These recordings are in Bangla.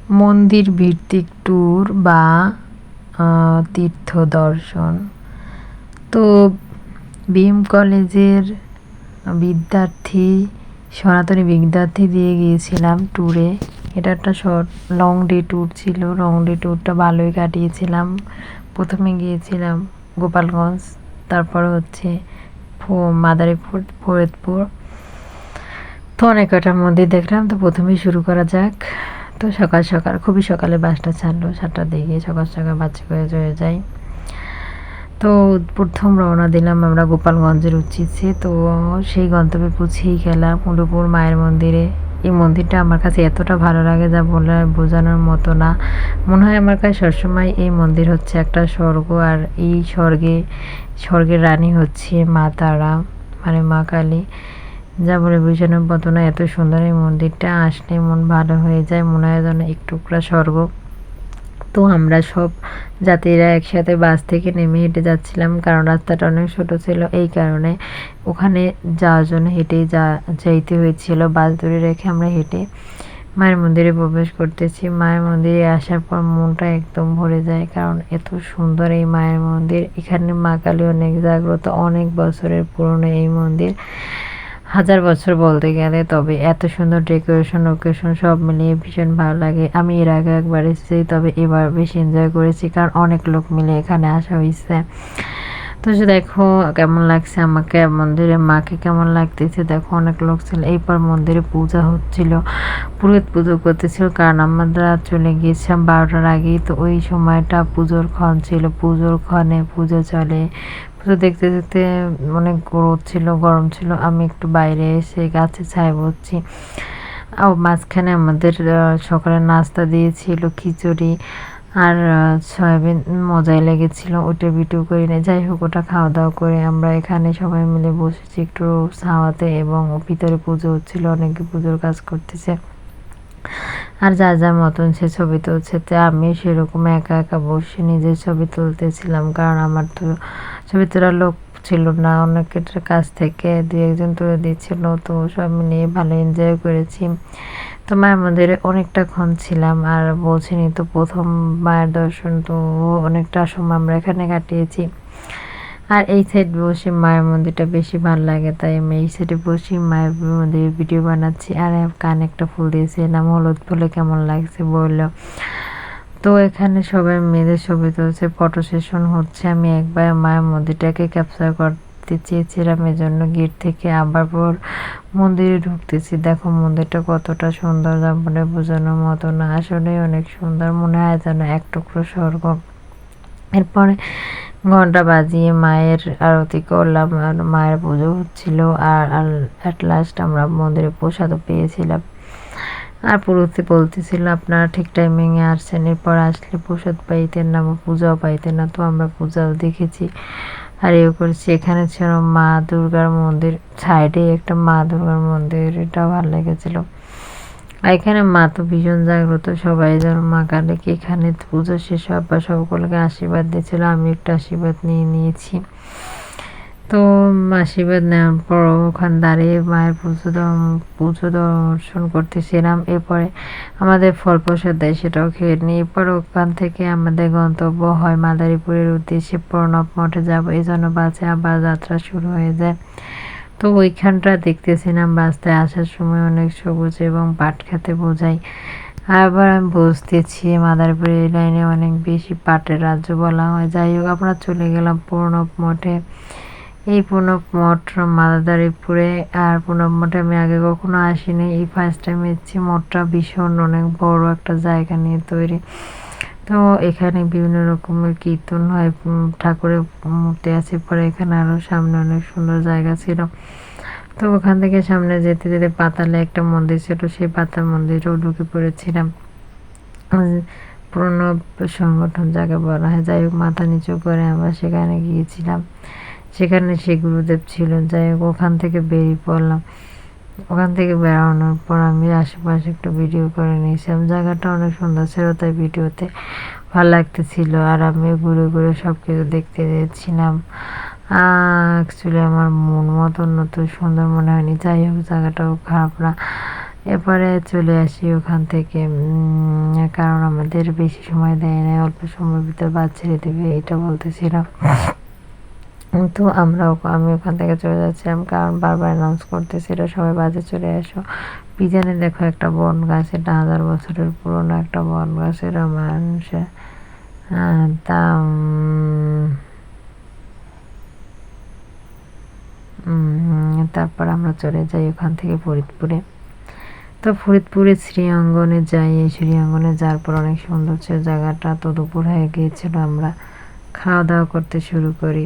মন্দির ভিত্তিক ট্যুর বা তীর্থ দর্শন। তো বিএম কলেজের বিদ্যার্থী সনাতনী বিদ্যার্থী দিয়ে গিয়েছিলাম ট্যুরে। এটা একটা লং ডে ট্যুর ছিল। লং ডে ট্যুরটা ভালোই কাটিয়েছিলাম। প্রথমে গিয়েছিলাম গোপালগঞ্জ, তারপর হচ্ছে মাদারীপুর, ফরিদপুর। তো অনেক কটা মন্দির দেখলাম। তো প্রথমেই শুরু করা যাক। তো সকাল সকাল, খুবই সকালে বাসটা ছাড়লো, 7টার দিকে। সকাল সকাল বাচ্চা করে চলে যাই। তো প্রথম রওনা দিলাম আমরা গোপালগঞ্জের উচিতে। তো সেই গন্তব্যে পৌঁছেই গেলাম উলুপুর মায়ের মন্দিরে। এই মন্দিরটা আমার কাছে এতটা ভালো লাগে যা বলে বোঝানোর মতো না। মনে হয় আমার কাছে সবসময় এই মন্দির হচ্ছে একটা স্বর্গ, আর এই স্বর্গের রানী হচ্ছে মা তারা, মানে মা কালী। যা বলে বোঝানোর মতো না, এত সুন্দর এই মন্দিরটা। আসলে মন ভালো হয়ে যায়, মনে হয় যেন এক টুকরা স্বর্গ। তো আমরা সব যাত্রীরা একসাথে বাস থেকে নেমে হেঁটে যাচ্ছিলাম, কারণ রাস্তাটা অনেক ছোট ছিল। এই কারণে ওখানে যাওয়ার জন্য হেঁটেই যাইতে হয়েছিল। বাস ধরে রেখে আমরা হেঁটে মায়ের মন্দিরে প্রবেশ করতেছি। মায়ের মন্দিরে আসার পর মনটা একদম ভরে যায়, কারণ এত সুন্দর এই মায়ের মন্দির। এখানে মা কালী অনেক জাগ্রত, অনেক বছরের পুরনো এই মন্দির, 1000 বছর বলতে গেলে। তবে এত সুন্দর ডেকোরেশন লোকেশন সব মিলিয়ে ভীষণ ভালো লাগে। আমি এর আগে একবার এসেছি, তবে এবার বেশি এনজয় করেছি, কারণ অনেক লোক মিলে এখানে আসা হয়েছে। তো যে দেখো কেমন লাগছে আমাকে, মন্দিরে মাকে কেমন লাগতেছে দেখো, অনেক লোক ছিল। এরপর মন্দিরে পূজা হচ্ছিল, পুরোহিত পুজো করতেছিল, কারণ আমরা চলে গিয়েছিলাম 12টার আগেই। তো ওই সময়টা পুজোর ক্ষণ ছিল, পুজোর ক্ষণে পুজো চলে। পুজো দেখতে দেখতে অনেক রোদ ছিল, গরম ছিল। আমি একটু বাইরে এসে গাছে ছায়া বসছি। মাঝখানে আমাদের সকালে নাস্তা দিয়েছিল খিচুড়ি আর সয়াবিন, মজাই লেগেছিল। ওটা ভিডিও করি না, যাই হোক ওটা খাওয়া দাওয়া করে আমরা এখানে সবাই মিলে বসেছি একটু ছাওয়াতে, এবং ভিতরে পুজো হচ্ছিল, অনেকে পুজোর কাজ করতেছে। আর যার যার মতন সে ছবি তুলছে। তো আমি সেরকম একা একা বসে নিজের ছবি তুলতেছিলাম, কারণ আমার তো ছবি তোলার লোক ছিল না। অনেকের কাছ থেকে 2-1 জন তুলে দিচ্ছিল। তো সব মিলিয়ে ভালো এনজয় করেছি। তো মায়ের মন্দিরে অনেকটাক্ষণ ছিলাম, আর বলছিনি তো প্রথম মায়ের দর্শন, তো অনেকটা সময় আমরা এখানে কাটিয়েছি। আর এই সাইড বসে মায়ের মন্দিরটা বেশি ভালো লাগে, তাই আমি এই সাইডে বসে মায়ের মন্দিরের ভিডিও বানাচ্ছি। আর কানে একটা ফুল দিয়েছিলাম, হলুদ ফুলে কেমন লাগছে বললো। তো এখানে সবাই মেয়েদের ছবি তুলছে, ফটো সেশন হচ্ছে। আমি একবার মায়ের মন্দিরটাকে ক্যাপচার করতে চেয়েছিলাম, এজন্য গেট থেকে আবার পর মন্দিরে ঢুকতেছি। দেখো মন্দিরটা কতটা সুন্দর, যা বলে বোঝানোর মতো না। আসলে অনেক সুন্দর, মনে হয় যেন এক টুকরো স্বর্গ। এরপরে ঘন্টা বাজিয়ে মায়ের আরতি করলাম, আর মায়ের পুজো হচ্ছিল। আর অ্যাট লাস্ট আমরা মন্দিরে প্রসাদও পেয়েছিলাম। আর পুরোহিত বলতেছিল আপনারা ঠিক টাইমিংয়ে আসছেন, এরপর আসলে প্রসাদ পাইতেন না বা পূজাও পাইতেন না। তো আমরা পূজাও দেখেছি আর এও করেছি। এখানে ছিল মা দুর্গার মন্দির, সাইডে একটা মা দুর্গার মন্দির, এটাও ভালো লেগেছিল। আর এখানে মা তো ভীষণ জাগ্রত, সবাই যেন মা কালীকে এখানে পুজো শেষ হওয়ার পর সকলকে আশীর্বাদ দিয়েছিল। আমি একটু আশীর্বাদ নিয়েছি। তো আশীর্বাদ নেওয়ার পর ওখানে দাঁড়িয়ে মায়ের পুজো দর্শন করতেছিলাম। এরপরে আমাদের ফল প্রসাদ দেয়, সেটাও খেয়ে নিই। এরপর ওখান থেকে আমাদের গন্তব্য হয় মাদারীপুরের উদ্দেশ্যে প্রণব মঠে যাব। এই জন্য বাসে আবার যাত্রা শুরু হয়ে যায়। তো ওইখানটা দেখতেছিলাম রাস্তায় আসার সময় অনেক সবুজ এবং পাট খেতে বোঝাই। আবার আমি বুঝতেছি মাদারীপুর এই লাইনে অনেক বেশি পাটের রাজ্য বলা হয়। যাই হোক আমরা চলে গেলাম প্রণব মঠে। এই প্রণব মঠ মাদারীপুরে। আর প্রণব মঠে আমি আগে কখনো আসিনি, এই ফার্স্ট টাইম এসেছি। মঠটা ভীষণ অনেক বড় একটা জায়গা নিয়ে তৈরি। তো এখানে বিভিন্ন রকমের কীর্তন হয়, ঠাকুরের মূর্তি আছে। পরে এখানে আরও সামনে অনেক সুন্দর জায়গা ছিল। তো ওখান থেকে সামনে যেতে যেতে পাতালে একটা মন্দির ছিল, সেই পাতাল মন্দিরেও ঢুকে পড়েছিলাম। প্রণব সংগঠন যাকে বলা হয়। যাই হোক মাথা নিচু করে আমরা সেখানে গিয়েছিলাম। সেখানে সে গুরুদেব ছিলেন। যাই হোক ওখান থেকে বেরিয়ে পড়লাম। ওখান থেকে বেরোনোর পর আমি আশেপাশে একটু ভিডিও করে নিয়েছিলাম। জায়গাটা অনেক সুন্দর ছিল, তাই ভিডিওতে ভালো লাগতেছিল। আর আমি ঘুরে ঘুরে সব কিছু দেখতে যাচ্ছিলাম। অ্যাকচুয়ালি আমার মন মতন নতুন সুন্দর মনে হয়নি। যাই হোক জায়গাটাও খারাপ না। এরপরে চলে আসি ওখান থেকে, কারণ আমাদের বেশি সময় দেয় না, অল্প সময়ের ভিতর বাস ছেড়ে দেবে এটা বলতেছিলাম। তো আমি ওখান থেকে চলে যাচ্ছিলাম, কারণ বারবার অ্যানাউন্স করতেছিল সবাই বাসে চলে আসো। পিছনে দেখো একটা বট গাছ, এটা 1000 বছরের পুরনো একটা বট গাছের মানুষে তা তারপর আমরা চলে যাই ওখান থেকে ফরিদপুরে। তো ফরিদপুরে শ্রীঅঙ্গনে যাই, এই শ্রীঅঙ্গনে যাওয়ার পর অনেক সুন্দর ছিল জায়গাটা। তো দুপুর হয়ে গিয়েছিল, আমরা খাওয়া দাওয়া করতে শুরু করি।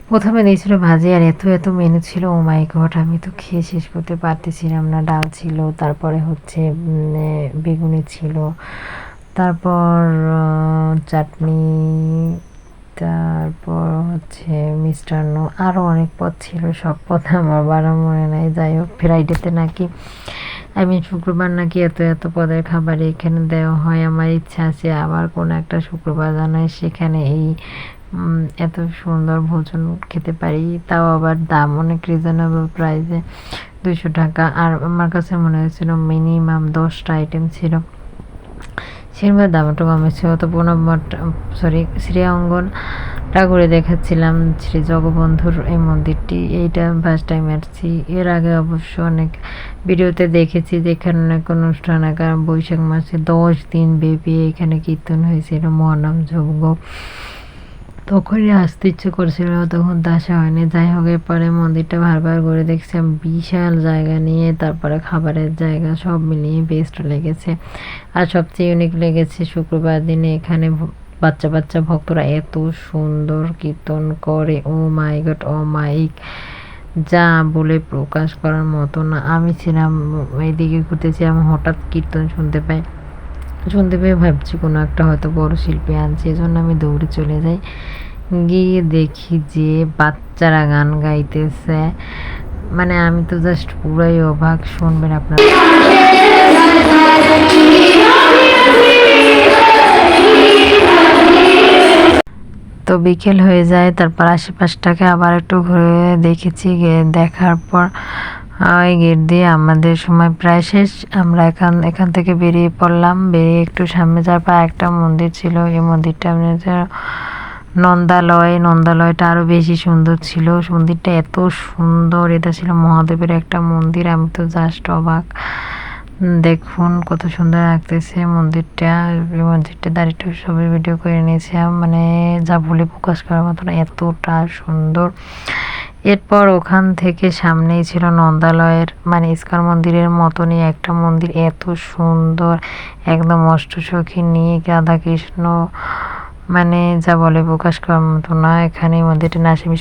প্রথমে দিয়েছিল ভাজি, আর এত এত মেনু ছিল, ও মাই গড, আমি তো খেয়ে শেষ করতে পারতেছিলাম না। ডাল ছিল, তারপরে হচ্ছে বেগুনি ছিল, তারপর চাটনি, তারপর হচ্ছে মিষ্টান্ন, আরও অনেক পদ ছিল। সব পদ আমার বারো মনে নাই। যাই হোক, ফ্রাইডেতে নাকি শুক্রবার নাকি এত এত পদের খাবার এখানে দেওয়া হয়। আমার ইচ্ছা আছে আবার কোনো একটা শুক্রবার জানাই সেখানে এই এত সুন্দর ভোজন খেতে পারি, তাও আবার দাম অনেক রিজনেবল প্রাইসে, 200 টাকা। আর আমার কাছে মনে হয়েছিল মিনিমাম 10টা আইটেম ছিল, সেরকম দাম একটু কমে ছিল। তো শ্রীঅঙ্গনটা ঘুরে দেখাচ্ছিলাম, শ্রী জগবন্ধুর এই মন্দিরটি, এইটা ফার্স্ট টাইম আসছি। এর আগে অবশ্য অনেক ভিডিওতে দেখেছি যেখানে অনেক অনুষ্ঠান, কারণ বৈশাখ মাসে 10 দিন ব্যাপী এখানে কীর্তন হয়েছিল, মহানাম যজ্ঞ। তখনই আসতে ইচ্ছে করছিল, তখন তো আসা হয়নি। যাই হোক, এরপরে মন্দিরটা বারবার ঘুরে দেখছিলাম, বিশাল জায়গা নিয়ে, তারপরে খাবারের জায়গা সব মিলিয়ে বেস্ট লেগেছে। আর সবচেয়ে ইউনিক লেগেছে শুক্রবার দিনে এখানে বাচ্চা বাচ্চা ভক্তরা এত সুন্দর কীর্তন করে, ও মাই গড, ও মাইক, যা বলে প্রকাশ করার মতো না। আমি ছিলাম এইদিকে ঘুরতেছিলাম, হঠাৎ কীর্তন শুনতে পেয়ে ভাবছি কোনো একটা হয়তো বড় শিল্পী আনছে, এজন্য আমি দৌড়ে চলে যাই। গিয়ে দেখি যে বাচ্চারা গান গাইতেছে, মানে আমি তো জাস্ট পুরাই অবাক। শুনবেন আপনারা। তো বিকেল হয়ে যায়, তারপর আশেপাশটাকে আবার একটু ঘুরে দেখেছি। দেখার পর ওই গেট দিয়ে আমাদের সময় প্রায় শেষ, আমরা এখান থেকে বেরিয়ে পড়লাম। বেরিয়ে একটু সামনে যাওয়ার পর একটা মন্দির ছিল, এই মন্দিরটা নন্দালয়টা আরও বেশি সুন্দর ছিল। মন্দিরটা এত সুন্দর, এটা ছিল মহাদেবের একটা মন্দির, আমি তো জাস্ট অবাক। দেখুন কত সুন্দর লাগতেছে মন্দিরটা। এই মন্দিরটা দাঁড়িয়ে ছবি ভিডিও করে নিয়েছিলাম, মানে যা বলে প্রকাশ করার মতো না, এতটা সুন্দর। এরপর ওখান থেকে সামনেই ছিল নন্দালয়ের, মানে ইস্কন মন্দিরের মতনই একটা মন্দির, এত সুন্দর, একদম অষ্টসখী নিয়ে রাধাকৃষ্ণ, মানে যা বলে প্রকাশ করার মতো না। এখানে মন্দিরটা নাসিম